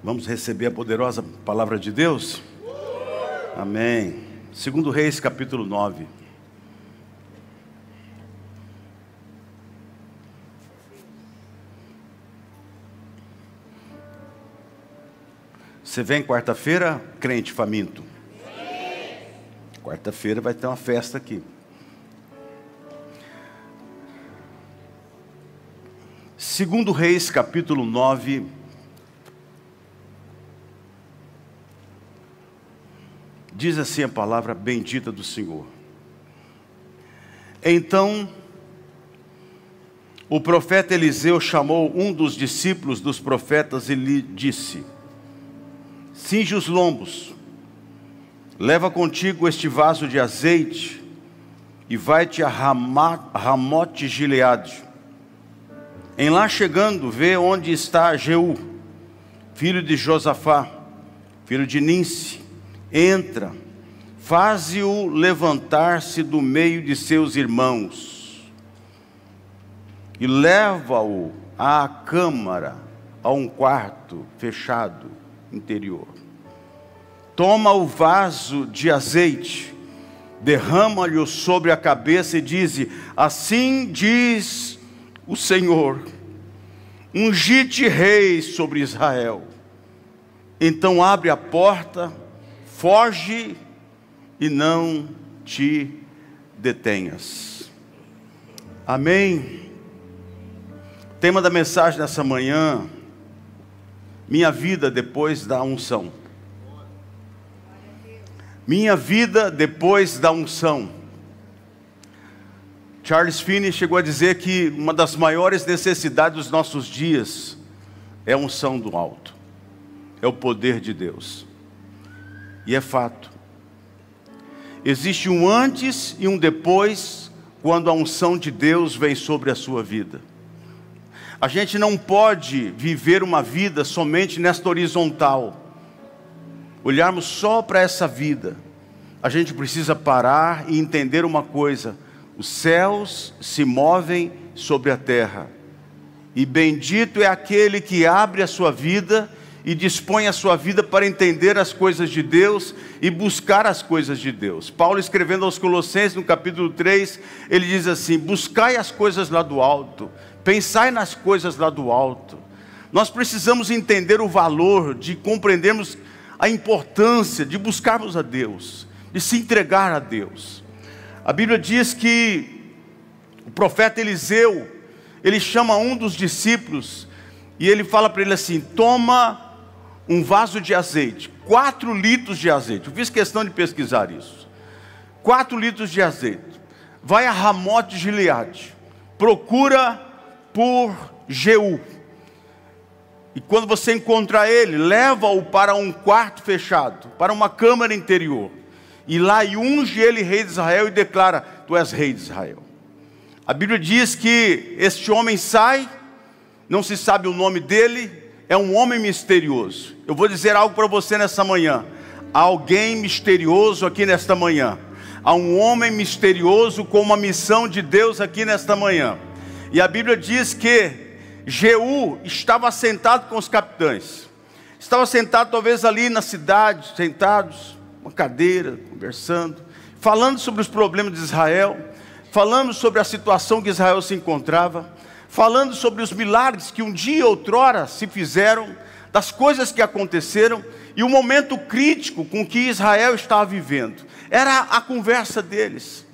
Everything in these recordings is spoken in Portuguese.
Vamos receber a poderosa palavra de Deus? Amém. 2 Reis, capítulo 9. Você vem quarta-feira, crente faminto? Quarta-feira vai ter uma festa aqui. 2 Reis, capítulo 9. Diz assim a palavra bendita do Senhor. Então, o profeta Eliseu chamou um dos discípulos dos profetas e lhe disse: cinge os lombos, leva contigo este vaso de azeite e vai-te a Ramote Gileade. Em lá chegando, vê onde está Jeú, filho de Josafá, filho de Ninsi. Entra, faze-o levantar-se do meio de seus irmãos e leva-o à câmara, a um quarto fechado interior. Toma o vaso de azeite, derrama-lhe sobre a cabeça e diz: assim diz o Senhor, ungi-te rei sobre Israel. Então abre a porta, foge e não te detenhas. Amém. Tema da mensagem nessa manhã: minha vida depois da unção. Minha vida depois da unção. Charles Finney chegou a dizer que uma das maiores necessidades dos nossos dias é a unção do alto, é o poder de Deus. E é fato. Existe um antes e um depois quando a unção de Deus vem sobre a sua vida. A gente não pode viver uma vida somente nesta horizontal, olharmos só para essa vida. A gente precisa parar e entender uma coisa: os céus se movem sobre a terra, e bendito é aquele que abre a sua vida e dispõe a sua vida para entender as coisas de Deus e buscar as coisas de Deus. Paulo, escrevendo aos Colossenses, no capítulo 3, ele diz assim: buscai as coisas lá do alto, pensai nas coisas lá do alto. Nós precisamos entender o valor de compreendermos a importância de buscarmos a Deus, de se entregar a Deus. A Bíblia diz que o profeta Eliseu, ele chama um dos discípulos e ele fala para ele assim: toma um vaso de azeite, 4 litros de azeite. Eu fiz questão de pesquisar isso. 4 litros de azeite. Vai a Ramote Gileade, procura por Jeú, e quando você encontrar ele, leva-o para um quarto fechado, para uma câmara interior, e lá unge ele rei de Israel e declara: tu és rei de Israel. A Bíblia diz que este homem sai, não se sabe o nome dele, é um homem misterioso. Eu vou dizer algo para você nessa manhã: há alguém misterioso aqui nesta manhã. Há um homem misterioso com uma missão de Deus aqui nesta manhã. E a Bíblia diz que Jeú estava sentado com os capitães. Estava sentado talvez ali na cidade, sentados, uma cadeira, conversando, falando sobre os problemas de Israel, falando sobre a situação que Israel se encontrava, falando sobre os milagres que um dia outrora se fizeram, das coisas que aconteceram, e o momento crítico com que Israel estava vivendo. Era a conversa deles.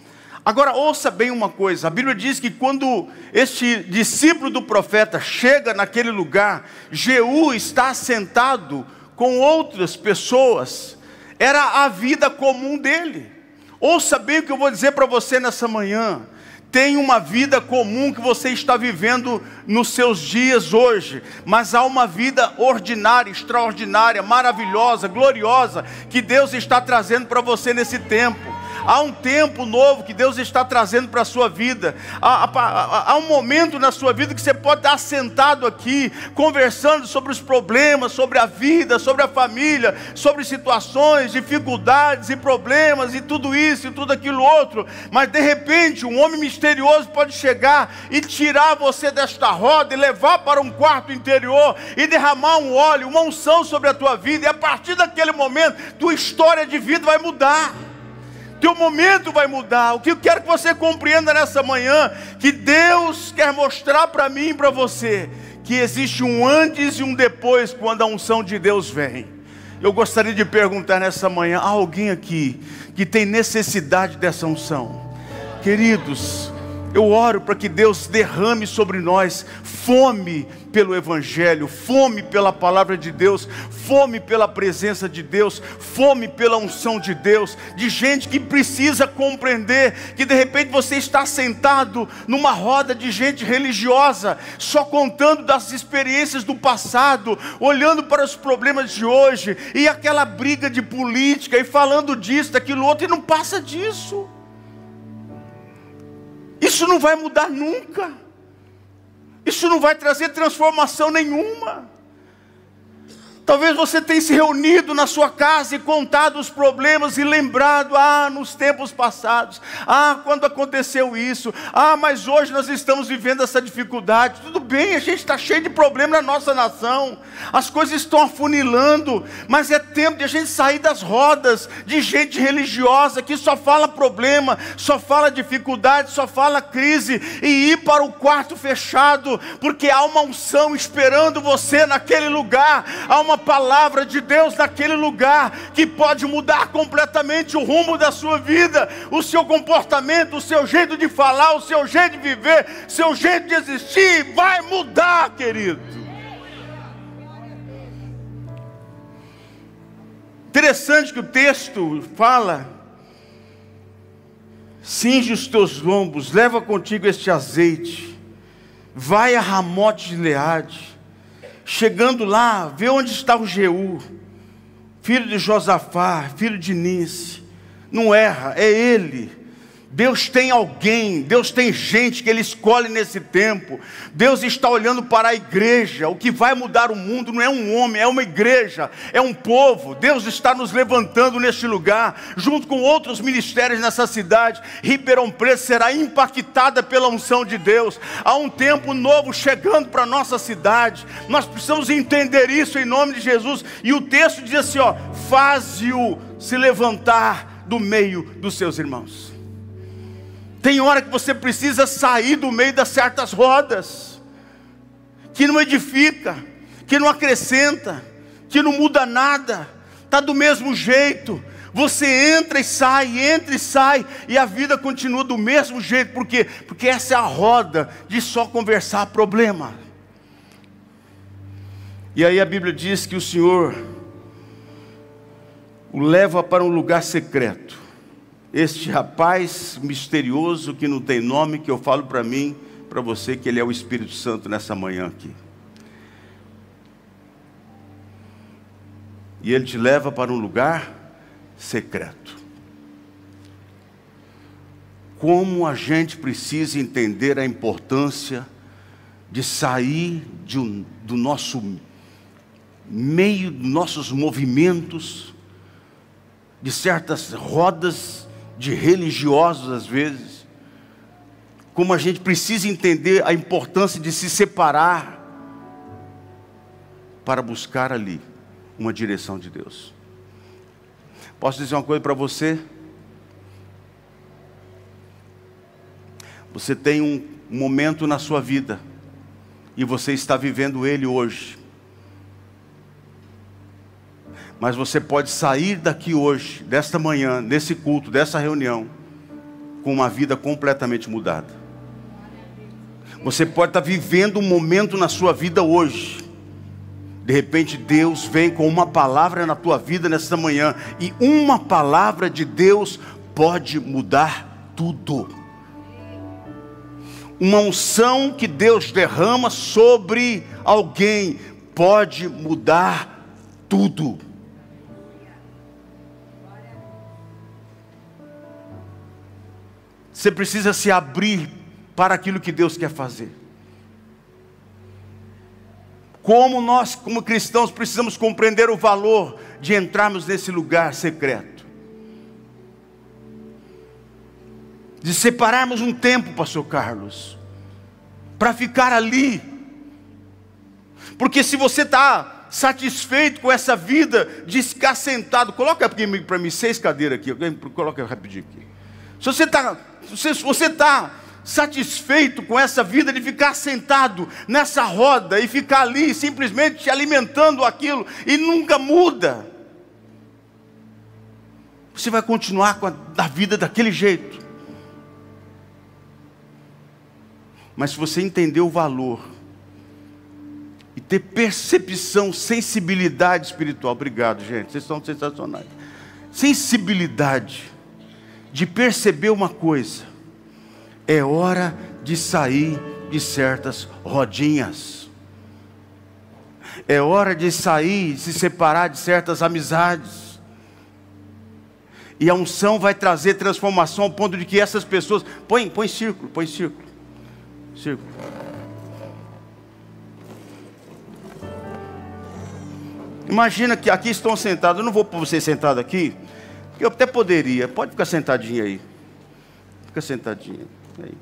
Agora ouça bem uma coisa: a Bíblia diz que quando este discípulo do profeta chega naquele lugar, Jeú está sentado com outras pessoas. Era a vida comum dele. Ouça bem o que eu vou dizer para você nessa manhã: tem uma vida comum que você está vivendo nos seus dias hoje, mas há uma vida ordinária, extraordinária, maravilhosa, gloriosa, que Deus está trazendo para você nesse tempo. Há um tempo novo que Deus está trazendo para a sua vida. Há um momento na sua vida que você pode estar sentado aqui, conversando sobre os problemas, sobre a vida, sobre a família, sobre situações, dificuldades e problemas e tudo isso e tudo aquilo outro. Mas de repente um homem misterioso pode chegar e tirar você desta roda e levar para um quarto interior e derramar um óleo, uma unção sobre a tua vida. E a partir daquele momento, tua história de vida vai mudar. Teu momento vai mudar. O que eu quero que você compreenda nessa manhã, que Deus quer mostrar para mim e para você, que existe um antes e um depois quando a unção de Deus vem. Eu gostaria de perguntar nessa manhã, há alguém aqui que tem necessidade dessa unção? Queridos, eu oro para que Deus derrame sobre nós fome pelo Evangelho, fome pela palavra de Deus, fome pela presença de Deus, fome pela unção de Deus, de gente que precisa compreender que de repente você está sentado numa roda de gente religiosa, só contando das experiências do passado, olhando para os problemas de hoje, e aquela briga de política, e falando disso, daquilo outro, e não passa disso. Isso não vai mudar nunca. Isso não vai trazer transformação nenhuma. Talvez você tenha se reunido na sua casa e contado os problemas e lembrado, nos tempos passados, quando aconteceu isso, mas hoje nós estamos vivendo essa dificuldade. Tudo bem, a gente está cheio de problemas na nossa nação, as coisas estão afunilando, mas é tempo de a gente sair das rodas de gente religiosa que só fala problema, só fala dificuldade, só fala crise, e ir para o quarto fechado, porque há uma unção esperando você naquele lugar, há uma palavra de Deus naquele lugar, que pode mudar completamente o rumo da sua vida, o seu comportamento, o seu jeito de falar, o seu jeito de viver, seu jeito de existir, vai mudar, querido. Interessante que o texto fala: cinge os teus lombos, leva contigo este azeite, vai a Ramote de Gileade. Chegando lá, vê onde está o Jeú, filho de Josafá, filho de Nice. Não erra, é ele. Deus tem alguém, Deus tem gente que Ele escolhe nesse tempo. Deus está olhando para a igreja. O que vai mudar o mundo não é um homem, é uma igreja, é um povo. Deus está nos levantando neste lugar, junto com outros ministérios nessa cidade. Ribeirão Preto será impactada pela unção de Deus. Há um tempo novo chegando para a nossa cidade. Nós precisamos entender isso em nome de Jesus. E o texto diz assim, faze-o se levantar do meio dos seus irmãos. Tem hora que você precisa sair do meio das certas rodas, que não edifica, que não acrescenta, que não muda nada, está do mesmo jeito. Você entra e sai, e a vida continua do mesmo jeito. Por quê? Porque essa é a roda de só conversar problema. E aí a Bíblia diz que o Senhor o leva para um lugar secreto. Este rapaz misterioso que não tem nome, que eu falo para mim, para você, que ele é o Espírito Santo nessa manhã aqui. E ele te leva para um lugar secreto. Como a gente precisa entender a importância de sair do nosso meio, dos nossos movimentos, de certas rodas de religiosos às vezes. Como a gente precisa entender a importância de se separar para buscar ali uma direção de Deus. Posso dizer uma coisa para você? Você tem um momento na sua vida e você está vivendo ele hoje. Mas você pode sair daqui hoje, desta manhã, desse culto, dessa reunião, com uma vida completamente mudada. Você pode estar vivendo um momento na sua vida hoje. De repente Deus vem com uma palavra na tua vida nesta manhã. E uma palavra de Deus pode mudar tudo. Uma unção que Deus derrama sobre alguém pode mudar tudo. Você precisa se abrir para aquilo que Deus quer fazer. Como nós, como cristãos, precisamos compreender o valor de entrarmos nesse lugar secreto. De separarmos um tempo, pastor Carlos, para ficar ali. Porque se você está satisfeito com essa vida de ficar sentado, coloca para mim 6 cadeiras aqui, coloca rapidinho aqui. Se você está satisfeito com essa vida de ficar sentado nessa roda e ficar ali simplesmente te alimentando aquilo e nunca muda, você vai continuar com a vida daquele jeito. Mas se você entender o valor e ter percepção, sensibilidade espiritual, obrigado gente, vocês são sensacionais, sensibilidade de perceber uma coisa: é hora de sair de certas rodinhas, é hora de sair, se separar de certas amizades, e a unção vai trazer transformação ao ponto de que essas pessoas, põe círculo, círculo. Imagina que aqui estão sentados, eu não vou pôr você sentado aqui, eu até poderia, pode ficar sentadinho aí, fica sentadinho aí.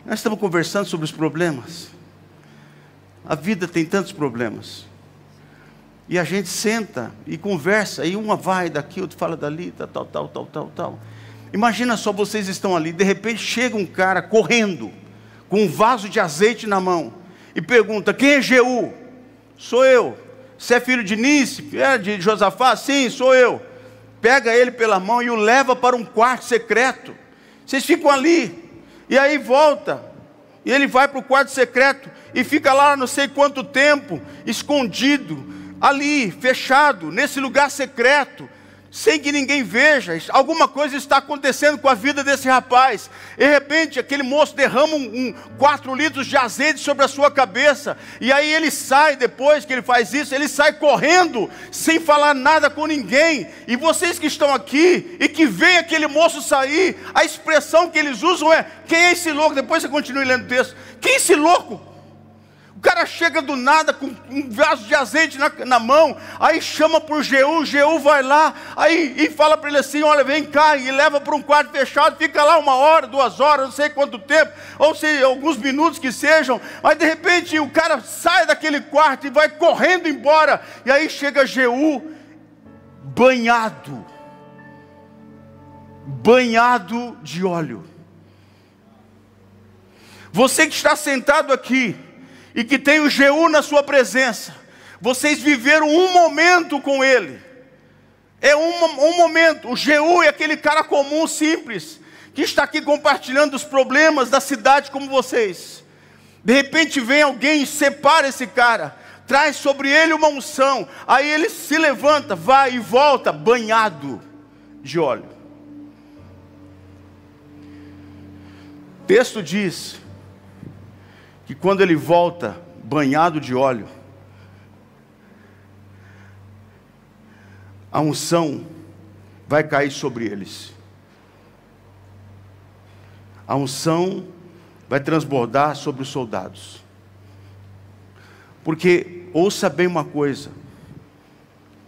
Nós estamos conversando sobre os problemas, a vida tem tantos problemas, e a gente senta e conversa, e uma vai daqui, outro fala dali, tal. Imagina só, vocês estão ali, de repente chega um cara correndo, com um vaso de azeite na mão, e pergunta: quem é Jeú? Sou eu. Você é filho de Nícife? É de Josafá? Sim, sou eu. Pega ele pela mão e o leva para um quarto secreto. Vocês ficam ali, e aí volta, e ele vai para o quarto secreto, e fica lá não sei quanto tempo, escondido, ali, fechado, nesse lugar secreto, sem que ninguém veja. Alguma coisa está acontecendo com a vida desse rapaz. De repente aquele moço derrama 4 litros de azeite sobre a sua cabeça, e aí ele sai, depois que ele faz isso, ele sai correndo, sem falar nada com ninguém. E vocês que estão aqui, e que veem aquele moço sair, a expressão que eles usam é: quem é esse louco? Depois você continue lendo o texto. Quem é esse louco? O cara chega do nada com um vaso de azeite na mão, aí chama por Jeú, Jeú vai lá, aí e fala para ele assim: olha, vem cá, e leva para um quarto fechado, fica lá 1 hora, 2 horas, não sei quanto tempo, ou sei, alguns minutos que sejam, mas de repente o cara sai daquele quarto e vai correndo embora, e aí chega Jeú, banhado de óleo. Você que está sentado aqui, e que tem o Jeú na sua presença, vocês viveram um momento com ele, é um momento. O Jeú é aquele cara comum, simples, que está aqui compartilhando os problemas da cidade como vocês. De repente vem alguém, separa esse cara, traz sobre ele uma unção, aí ele se levanta, vai e volta banhado de óleo. O texto diz que quando ele volta banhado de óleo, a unção vai cair sobre eles. A unção vai transbordar sobre os soldados. Porque, ouça bem uma coisa,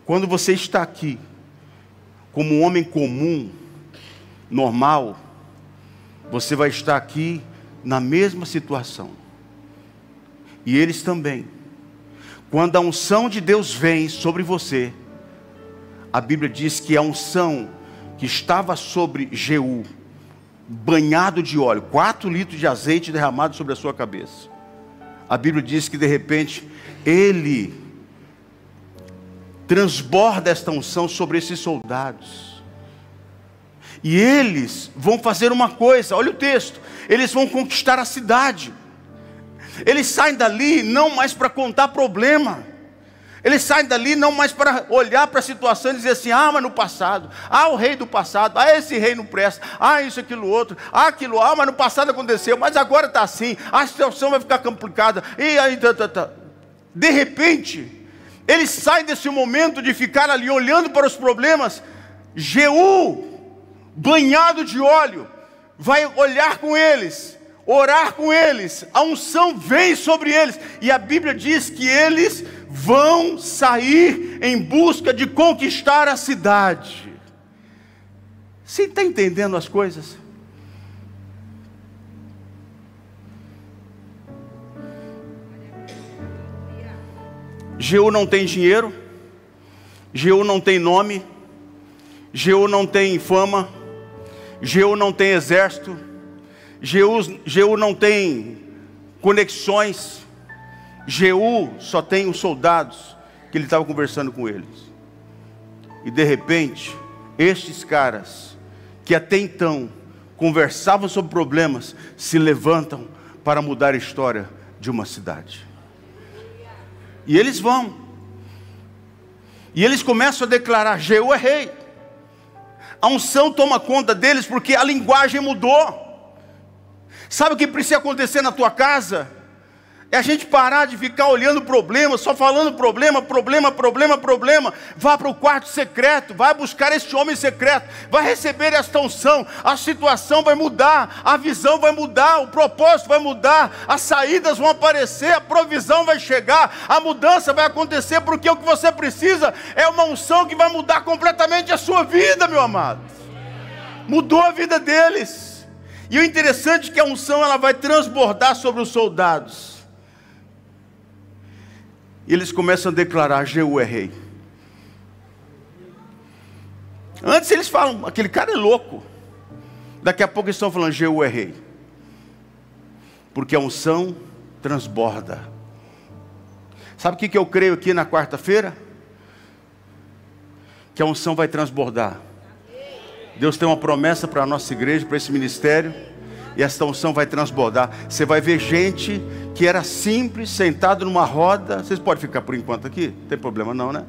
quando você está aqui, como um homem comum, normal, você vai estar aqui na mesma situação. E eles também. Quando a unção de Deus vem sobre você, a Bíblia diz que a unção que estava sobre Jeú, banhado de óleo, 4 litros de azeite derramado sobre a sua cabeça, a Bíblia diz que de repente ele transborda esta unção sobre esses soldados, e eles vão fazer uma coisa, olha o texto: eles vão conquistar a cidade. Eles saem dali não mais para contar problema, eles saem dali não mais para olhar para a situação e dizer assim: ah, mas no passado, o rei do passado, esse rei não presta, isso, aquilo, outro, aquilo, mas no passado aconteceu, mas agora está assim, a situação vai ficar complicada, e aí, De repente, eles saem desse momento de ficar ali olhando para os problemas. Jeú, banhado de óleo, vai olhar com eles, orar com eles, a unção vem sobre eles, e a Bíblia diz que eles vão sair em busca de conquistar a cidade. Você está entendendo as coisas? Jeú não tem dinheiro, Jeú não tem nome, Jeú não tem fama, Jeú não tem exército, Jeú não tem conexões, Jeú só tem os soldados que ele estava conversando com eles. E de repente, estes caras, que até então conversavam sobre problemas, se levantam para mudar a história de uma cidade. E eles vão. E eles começam a declarar: Jeú é rei. A unção toma conta deles porque a linguagem mudou. Sabe o que precisa acontecer na tua casa? É a gente parar de ficar olhando problema, só falando problema, problema, problema, problema. Vá para o quarto secreto, vai buscar este homem secreto, vai receber esta unção. A situação vai mudar, a visão vai mudar, o propósito vai mudar, as saídas vão aparecer, a provisão vai chegar, a mudança vai acontecer, porque o que você precisa é uma unção que vai mudar completamente a sua vida, meu amado. Mudou a vida deles. E o interessante é que a unção ela vai transbordar sobre os soldados. E eles começam a declarar: Jeú é rei. Antes eles falam: aquele cara é louco. Daqui a pouco eles estão falando: Jeú é rei. Porque a unção transborda. Sabe o que eu creio aqui na quarta-feira? Que a unção vai transbordar. Deus tem uma promessa para a nossa igreja, para esse ministério, e essa unção vai transbordar. Você vai ver gente que era simples, sentado numa roda. Vocês podem ficar por enquanto aqui? Não tem problema não, né?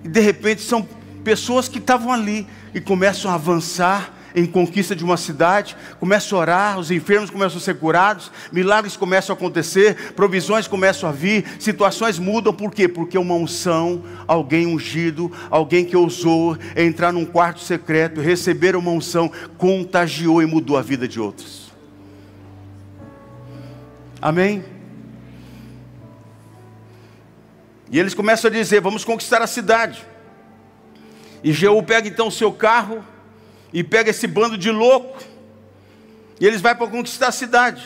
De repente são pessoas que estavam ali e começam a avançar em conquista de uma cidade, começam a orar, os enfermos começam a ser curados, milagres começam a acontecer, provisões começam a vir, situações mudam. Por quê? Porque uma unção, alguém ungido, alguém que ousou entrar num quarto secreto, receber uma unção, contagiou e mudou a vida de outros. Amém? E eles começam a dizer: vamos conquistar a cidade. E Jeú pega então o seu carro e pega esse bando de louco, e eles vão para conquistar a cidade.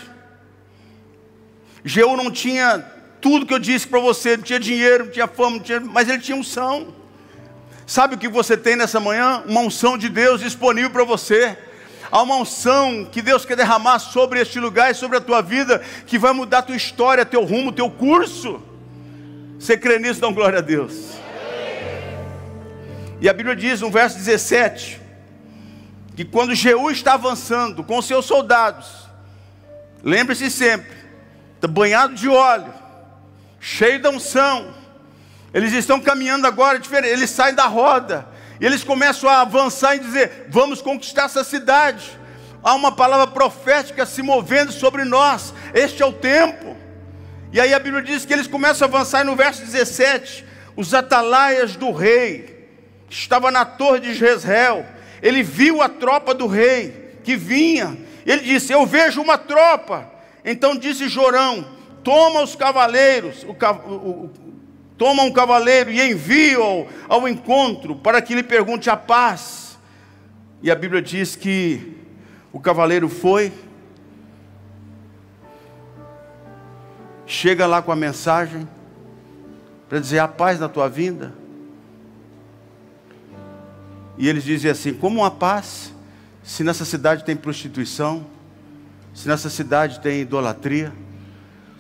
Jeú não tinha tudo que eu disse para você, não tinha dinheiro, não tinha fama, não tinha, mas ele tinha unção. Sabe o que você tem nessa manhã? Uma unção de Deus disponível para você. Há uma unção que Deus quer derramar sobre este lugar e sobre a tua vida, que vai mudar a tua história, teu rumo, teu curso. Você crê nisso? Dá glória a Deus. E a Bíblia diz no verso 17, que quando Jeú está avançando com seus soldados, lembre-se sempre, está banhado de óleo, cheio da unção, eles estão caminhando agora diferente, eles saem da roda, e eles começam a avançar e dizer: vamos conquistar essa cidade. Há uma palavra profética se movendo sobre nós, este é o tempo. E aí a Bíblia diz que eles começam a avançar, e no verso 17, os atalaias do rei, estava na torre de Jezreel, ele viu a tropa do rei que vinha, ele disse: eu vejo uma tropa. Então disse Jorão: toma os cavaleiros, toma um cavaleiro e envia-o ao encontro, para que lhe pergunte a paz. E a Bíblia diz que o cavaleiro foi, chega lá com a mensagem, para dizer: a paz na tua vinda. E eles dizem assim: como uma paz, se nessa cidade tem prostituição, se nessa cidade tem idolatria,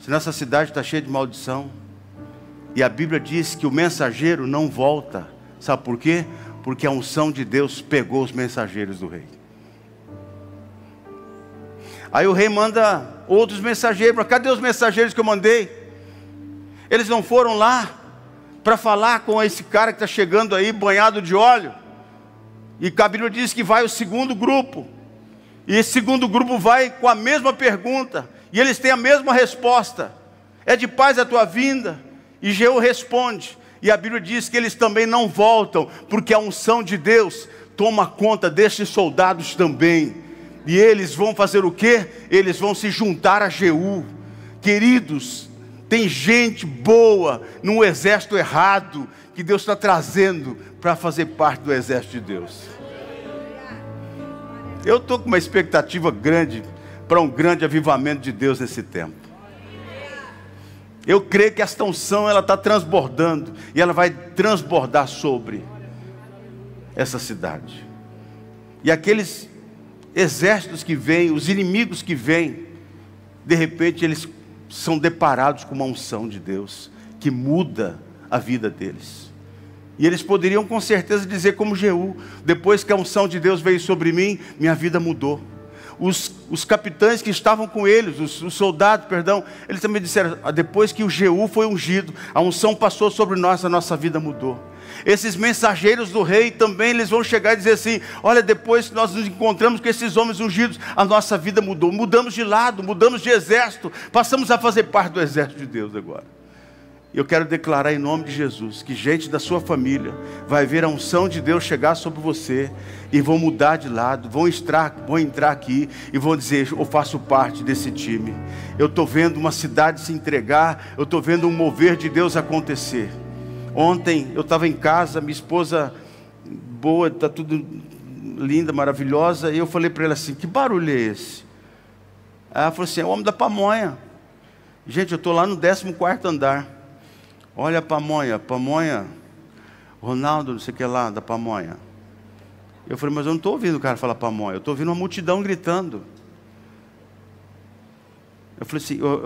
se nessa cidade está cheia de maldição? E a Bíblia diz que o mensageiro não volta. Sabe por quê? Porque a unção de Deus pegou os mensageiros do rei. Aí o rei manda outros mensageiros: cadê os mensageiros que eu mandei? Eles não foram lá para falar com esse cara que está chegando aí banhado de óleo? E a Bíblia diz que vai o segundo grupo, e esse segundo grupo vai com a mesma pergunta, e eles têm a mesma resposta: é de paz a tua vinda? E Jeú responde, e a Bíblia diz que eles também não voltam, porque a unção de Deus toma conta destes soldados também. E eles vão fazer o quê? Eles vão se juntar a Jeú. Queridos, tem gente boa no exército errado, que Deus está trazendo para fazer parte do exército de Deus. Eu estou com uma expectativa grande para um grande avivamento de Deus nesse tempo. Eu creio que esta unção ela está transbordando, e ela vai transbordar sobre essa cidade. E aqueles exércitos que vêm, os inimigos que vêm, de repente eles são deparados com uma unção de Deus, que muda a vida deles. E eles poderiam com certeza dizer como Jeú: depois que a unção de Deus veio sobre mim, minha vida mudou. Os capitães que estavam com eles, os soldados, perdão, eles também disseram: depois que o Jeú foi ungido, a unção passou sobre nós, a nossa vida mudou. Esses mensageiros do rei também, eles vão chegar e dizer assim: olha, depois que nós nos encontramos com esses homens ungidos, a nossa vida mudou. Mudamos de lado, mudamos de exército, passamos a fazer parte do exército de Deus agora. Eu quero declarar em nome de Jesus que gente da sua família vai ver a unção de Deus chegar sobre você, e vão mudar de lado, vão entrar aqui e vão dizer: eu faço parte desse time. Eu estou vendo uma cidade se entregar, eu estou vendo um mover de Deus acontecer. Ontem eu estava em casa, minha esposa boa, está tudo linda, maravilhosa, e eu falei para ela assim: que barulho é esse? Ela falou assim: é o homem da pamonha. Gente, eu estou lá no 14º andar. Olha a pamonha, Ronaldo, não sei o que lá, da pamonha. Eu falei: mas eu não estou ouvindo o cara falar pamonha, eu estou ouvindo uma multidão gritando. Eu falei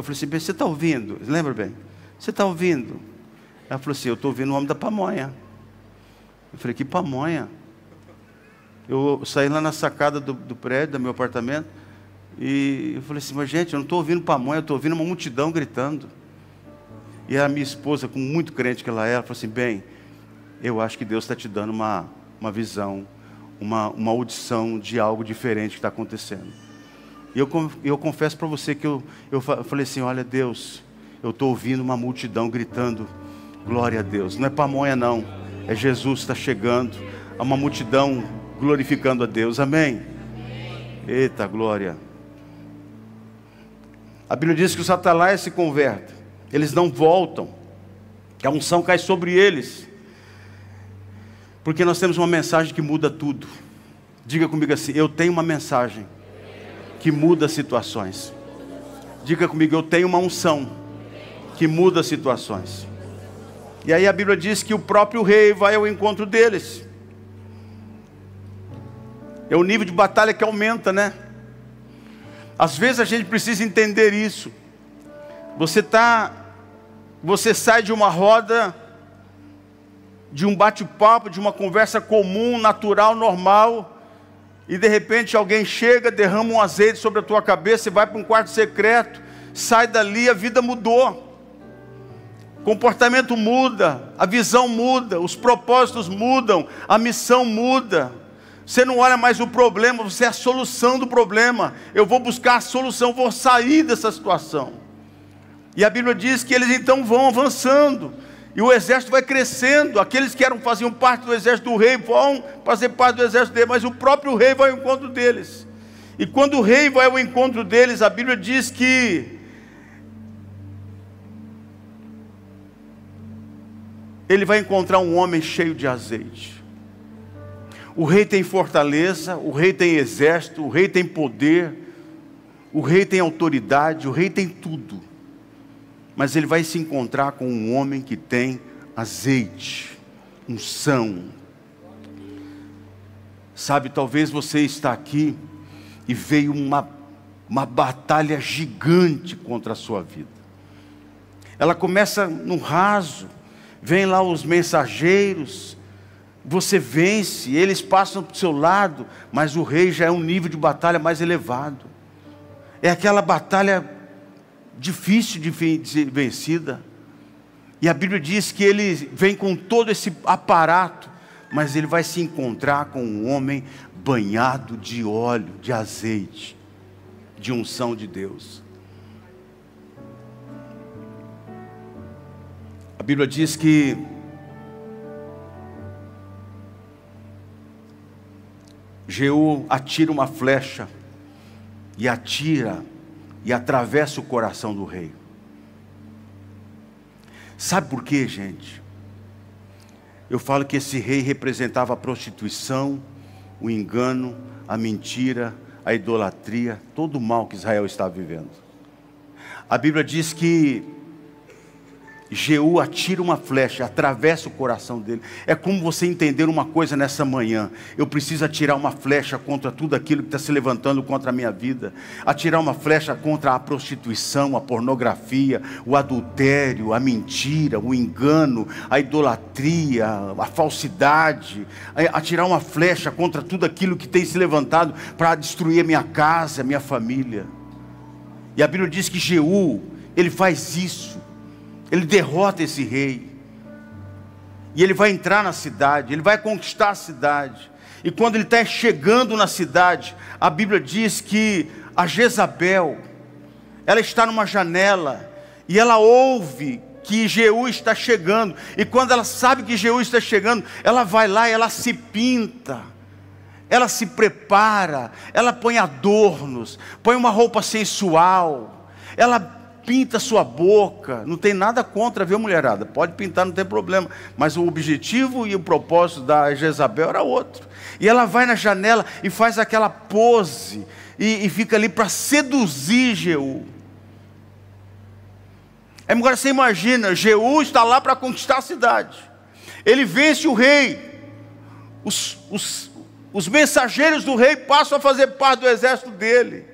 assim, bem, você está ouvindo? Lembra bem? Você está ouvindo? Ela falou assim: eu estou ouvindo o homem da pamonha. Eu falei: que pamonha? Eu saí lá na sacada do prédio, do meu apartamento, e eu falei assim: mas gente, eu não estou ouvindo pamonha, eu estou ouvindo uma multidão gritando. E a minha esposa, com muito crente que ela é, ela falou assim: bem, eu acho que Deus está te dando uma visão, uma audição de algo diferente que está acontecendo. E eu confesso para você que eu falei assim: olha, Deus, eu estou ouvindo uma multidão gritando glória a Deus. Não é pamonha não, é Jesus que está chegando, há uma multidão glorificando a Deus. Amém? Eita glória. A Bíblia diz que os atalaias se convertem, eles não voltam, que a unção cai sobre eles, porque nós temos uma mensagem que muda tudo. Diga comigo assim: eu tenho uma mensagem que muda situações. Diga comigo: eu tenho uma unção que muda situações. E aí a Bíblia diz que o próprio rei vai ao encontro deles. É o nível de batalha que aumenta, né? Às vezes a gente precisa entender isso. Você sai de uma roda, de um bate-papo, de uma conversa comum, natural, normal, e de repente alguém chega, derrama um azeite sobre a tua cabeça, e vai para um quarto secreto, sai dali, a vida mudou, o comportamento muda, a visão muda, os propósitos mudam, a missão muda. Você não olha mais o problema, você é a solução do problema. Eu vou buscar a solução, vou sair dessa situação. E a Bíblia diz que eles então vão avançando, e o exército vai crescendo. Aqueles que faziam parte do exército do rei vão fazer parte do exército dele, mas o próprio rei vai ao encontro deles. E quando o rei vai ao encontro deles, a Bíblia diz que ele vai encontrar um homem cheio de azeite. O rei tem fortaleza, o rei tem exército, o rei tem poder, o rei tem autoridade, o rei tem tudo. Mas ele vai se encontrar com um homem que tem azeite, unção. Sabe, talvez você está aqui e veio uma batalha gigante contra a sua vida. Ela começa no raso, vem lá os mensageiros, você vence, eles passam para o seu lado, mas o rei já é um nível de batalha mais elevado. É aquela batalha difícil de ser vencida, e a Bíblia diz que ele vem com todo esse aparato, mas ele vai se encontrar com um homem banhado de óleo, de azeite, de unção de Deus. A Bíblia diz que Jeú atira uma flecha e atira e atravessa o coração do rei. Sabe por quê, gente? Eu falo que esse rei representava a prostituição, o engano, a mentira, a idolatria, todo o mal que Israel estava vivendo. A Bíblia diz que Jeú atira uma flecha, atravessa o coração dele. É como você entender uma coisa nessa manhã: eu preciso atirar uma flecha contra tudo aquilo que está se levantando contra a minha vida. Atirar uma flecha contra a prostituição, a pornografia, o adultério, a mentira, o engano, a idolatria, a falsidade. Atirar uma flecha contra tudo aquilo que tem se levantado para destruir a minha casa, a minha família. E a Bíblia diz que Jeú, ele faz isso. Ele derrota esse rei. E ele vai entrar na cidade, ele vai conquistar a cidade. E quando ele está chegando na cidade, a Bíblia diz que a Jezabel, ela está numa janela, e ela ouve que Jeú está chegando. E quando ela sabe que Jeú está chegando, ela vai lá e ela se pinta. Ela se prepara, ela põe adornos, põe uma roupa sensual, ela pinta sua boca. Não tem nada contra, viu, mulherada? Pode pintar, não tem problema. Mas o objetivo e o propósito da Jezabel era outro. E ela vai na janela e faz aquela pose e fica ali para seduzir Jeú. Agora você imagina, Jeú está lá para conquistar a cidade. Ele vence o rei. Os mensageiros do rei passam a fazer parte do exército dele.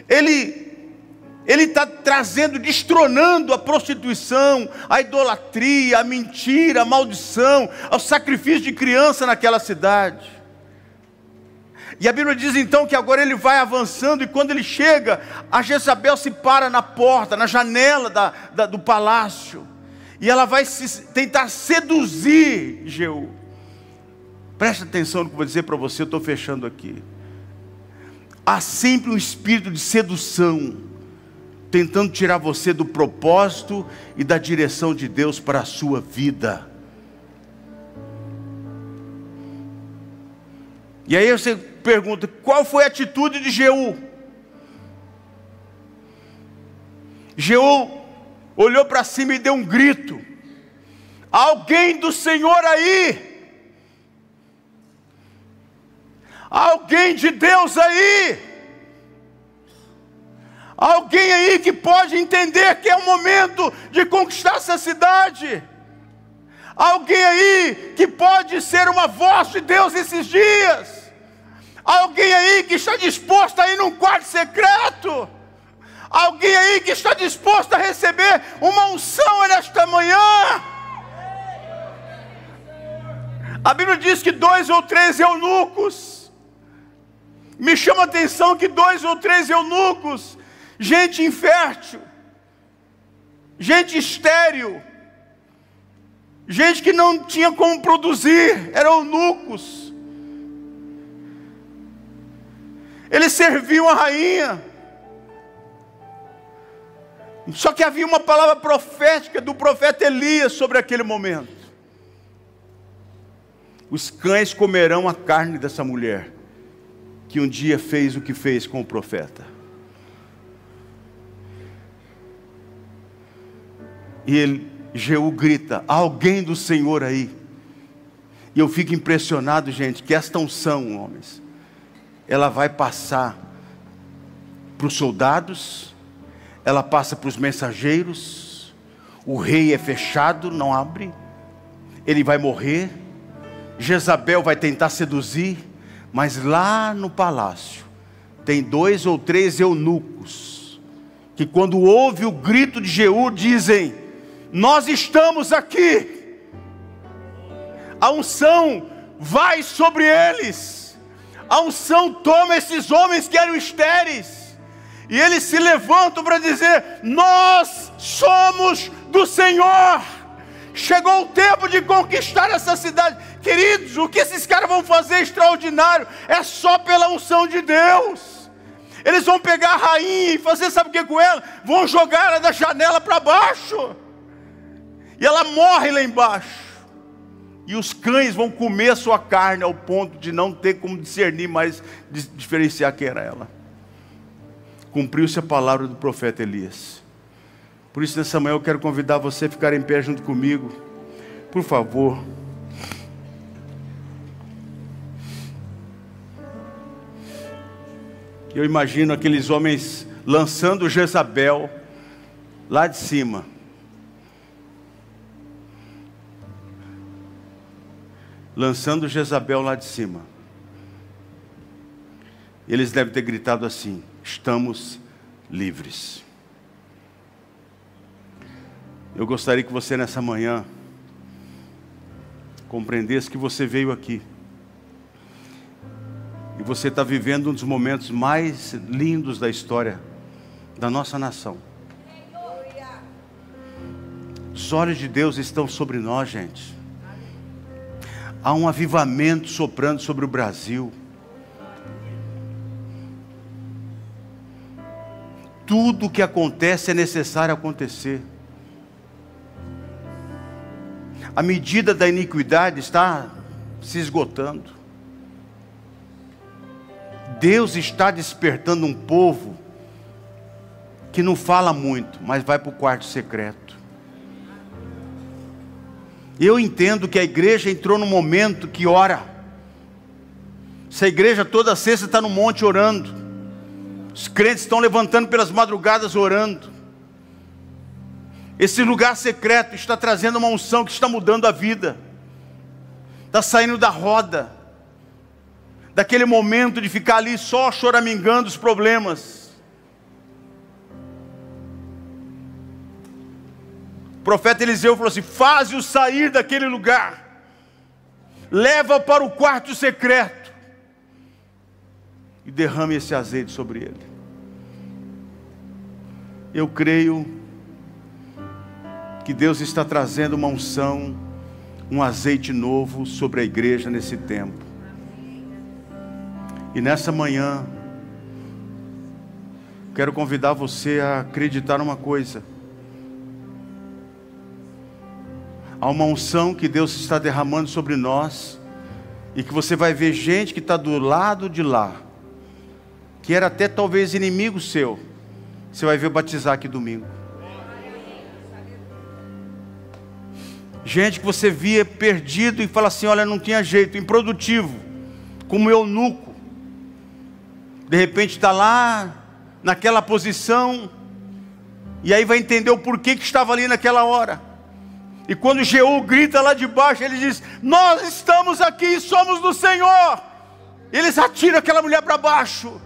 Ele está trazendo, destronando a prostituição, a idolatria, a mentira, a maldição, o sacrifício de criança naquela cidade. E a Bíblia diz então que agora ele vai avançando, e quando ele chega, a Jezabel se para na porta, na janela do palácio, e ela vai tentar seduzir Jeú. Presta atenção no que eu vou dizer para você, eu estou fechando aqui. Há sempre um espírito de sedução, tentando tirar você do propósito e da direção de Deus para a sua vida. E aí você pergunta, qual foi a atitude de Jeú? Jeú olhou para cima e deu um grito: alguém do Senhor aí? Alguém de Deus aí? Alguém aí que pode entender que é o momento de conquistar essa cidade? Alguém aí que pode ser uma voz de Deus esses dias? Alguém aí que está disposto a ir num quarto secreto? Alguém aí que está disposto a receber uma unção nesta manhã? A Bíblia diz que 2 ou 3 eunucos. Me chama a atenção que 2 ou 3 eunucos, gente infértil, gente estéril, gente que não tinha como produzir, eram eunucos. Eles serviam a rainha. Só que havia uma palavra profética do profeta Elias sobre aquele momento: os cães comerão a carne dessa mulher, que um dia fez o que fez com o profeta. E Jeú grita: alguém do Senhor aí? E eu fico impressionado, gente, que esta unção, homens, ela vai passar para os soldados, ela passa para os mensageiros. O rei é fechado, não abre. Ele vai morrer. Jezabel vai tentar seduzir. Mas lá no palácio tem 2 ou 3 eunucos, que quando ouve o grito de Jeú, dizem: nós estamos aqui. A unção vai sobre eles. A unção toma esses homens que eram estéreis, e eles se levantam para dizer: nós somos do Senhor. Chegou o tempo de conquistar essa cidade. Queridos, o que esses caras vão fazer extraordinário é só pela unção de Deus. Eles vão pegar a rainha e fazer, sabe o que com ela? Vão jogar ela da janela para baixo, e ela morre lá embaixo. E os cães vão comer a sua carne, ao ponto de não ter como discernir mais, diferenciar quem era ela. cumpriu-se a palavra do profeta Elias. Por isso, nessa manhã eu quero convidar você a ficar em pé junto comigo. Por favor. Eu imagino aqueles homens lançando Jezabel lá de cima. Lançando Jezabel lá de cima. Eles devem ter gritado assim: estamos livres. Eu gostaria que você nessa manhã compreendesse que você veio aqui. E você está vivendo um dos momentos mais lindos da história da nossa nação. Os olhos de Deus estão sobre nós, gente. Há um avivamento soprando sobre o Brasil. Tudo o que acontece é necessário acontecer. A medida da iniquidade está se esgotando. Deus está despertando um povo que não fala muito, mas vai para o quarto secreto. Eu entendo que a igreja entrou num momento que ora. Essa igreja toda sexta está no monte orando. Os crentes estão levantando pelas madrugadas orando. Esse lugar secreto está trazendo uma unção que está mudando a vida. Está saindo da roda. Daquele momento de ficar ali só choramingando os problemas. O profeta Eliseu falou assim: faze-o sair daquele lugar. Leva-o para o quarto secreto. E derrame esse azeite sobre ele. Eu creio que Deus está trazendo uma unção, um azeite novo sobre a igreja nesse tempo. E nessa manhã, quero convidar você a acreditar numa coisa. Há uma unção que Deus está derramando sobre nós, e que você vai ver gente que está do lado de lá, que era até talvez inimigo seu, você vai ver batizar aqui domingo. Gente que você via perdido e fala assim: olha, não tinha jeito, improdutivo, como eunuco. De repente está lá, naquela posição, e aí vai entender o porquê que estava ali naquela hora. E quando Jeú grita lá de baixo, ele diz: nós estamos aqui e somos do Senhor. Eles atiram aquela mulher para baixo.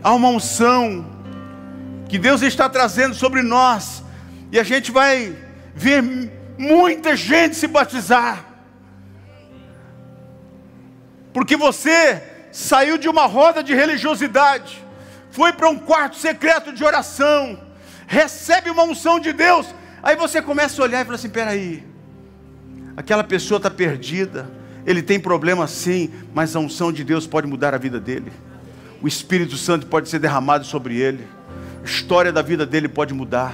Há uma unção que Deus está trazendo sobre nós, e a gente vai ver muita gente se batizar, porque você saiu de uma roda de religiosidade, foi para um quarto secreto de oração, recebe uma unção de Deus. Aí você começa a olhar e fala assim: peraí, aquela pessoa está perdida, ele tem problema sim, mas a unção de Deus pode mudar a vida dele. O Espírito Santo pode ser derramado sobre ele. A história da vida dele pode mudar.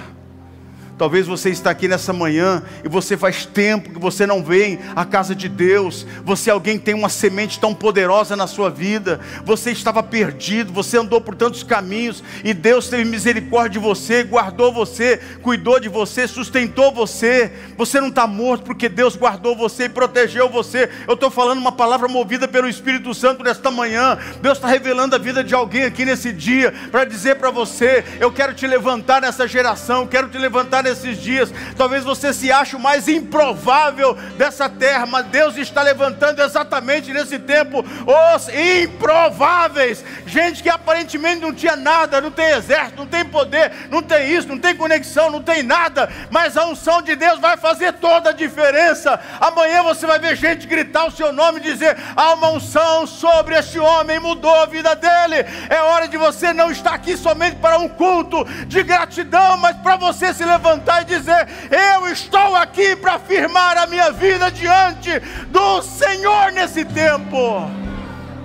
Talvez você está aqui nessa manhã e você faz tempo que você não vem à casa de Deus. Você é alguém que tem uma semente tão poderosa na sua vida. Você estava perdido, você andou por tantos caminhos e Deus teve misericórdia de você, guardou você, cuidou de você, sustentou você. Você não está morto porque Deus guardou você e protegeu você. Eu estou falando uma palavra movida pelo Espírito Santo nesta manhã. Deus está revelando a vida de alguém aqui nesse dia para dizer para você: eu quero te levantar nessa geração, quero te levantar nesses dias. Talvez você se ache o mais improvável dessa terra, mas Deus está levantando exatamente nesse tempo os improváveis. Gente que aparentemente não tinha nada, não tem exército, não tem poder, não tem isso, não tem conexão, não tem nada, mas a unção de Deus vai fazer toda a diferença. Amanhã você vai ver gente gritar o seu nome e dizer: há uma unção sobre este homem, mudou a vida dele. É hora de você não estar aqui somente para um culto de gratidão, mas para você se levantar e dizer: eu estou aqui para firmar a minha vida diante do Senhor nesse tempo.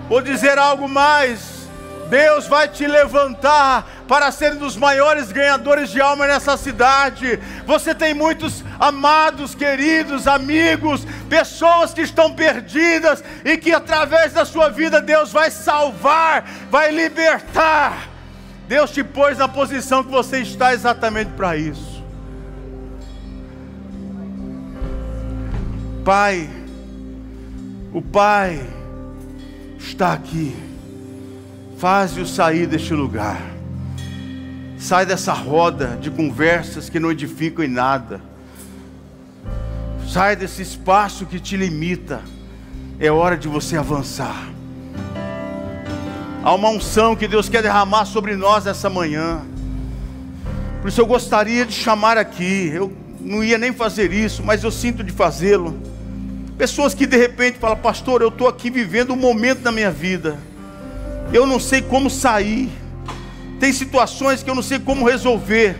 Vou dizer algo mais: Deus vai te levantar para ser um dos maiores ganhadores de alma nessa cidade. Você tem muitos amados, queridos, amigos, pessoas que estão perdidas e que através da sua vida Deus vai salvar, vai libertar. Deus te pôs na posição que você está exatamente para isso. Pai, o Pai está aqui. Faze-o sair deste lugar. Sai dessa roda de conversas que não edificam em nada. Sai desse espaço que te limita. É hora de você avançar. Há uma unção que Deus quer derramar sobre nós essa manhã. Por isso eu gostaria de chamar aqui. Eu não ia nem fazer isso, mas eu sinto de fazê-lo. Pessoas que de repente falam: pastor, eu estou aqui vivendo um momento da minha vida. Eu não sei como sair. Tem situações que eu não sei como resolver.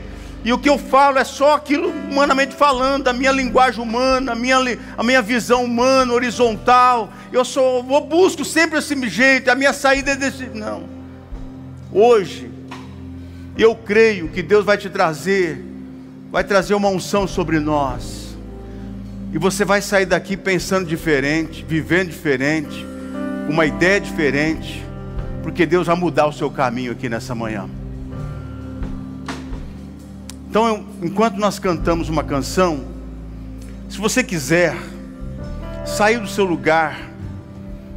E o que eu falo é só aquilo humanamente falando, a minha linguagem humana, a minha visão humana, horizontal. Eu busco sempre esse jeito, a minha saída é desse... Não. Hoje, eu creio que Deus vai trazer uma unção sobre nós. E você vai sair daqui pensando diferente, vivendo diferente, com uma ideia diferente. Porque Deus vai mudar o seu caminho aqui nessa manhã. Então, enquanto nós cantamos uma canção, se você quiser sair do seu lugar,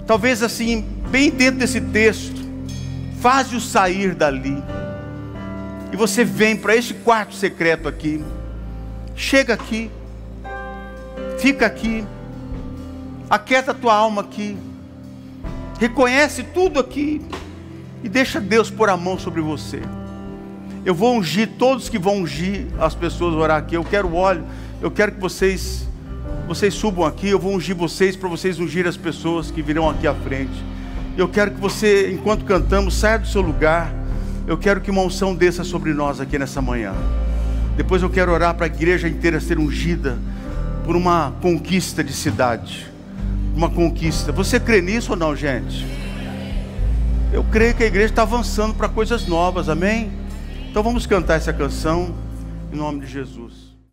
talvez assim, bem dentro desse texto, faze-o sair dali. E você vem para este quarto secreto aqui. Chega aqui. Fica aqui. Aquieta a tua alma aqui. Reconhece tudo aqui e deixa Deus pôr a mão sobre você. Eu vou ungir todos que vão ungir as pessoas orar aqui. Eu quero óleo. Eu quero que vocês subam aqui. Eu vou ungir vocês para vocês ungir as pessoas que virão aqui à frente. Eu quero que você, enquanto cantamos, saia do seu lugar. Eu quero que uma unção desça sobre nós aqui nessa manhã. Depois eu quero orar para a igreja inteira ser ungida por uma conquista de cidade. Uma conquista. Você crê nisso ou não, gente? Eu creio que a igreja está avançando para coisas novas, amém? Então vamos cantar essa canção em nome de Jesus.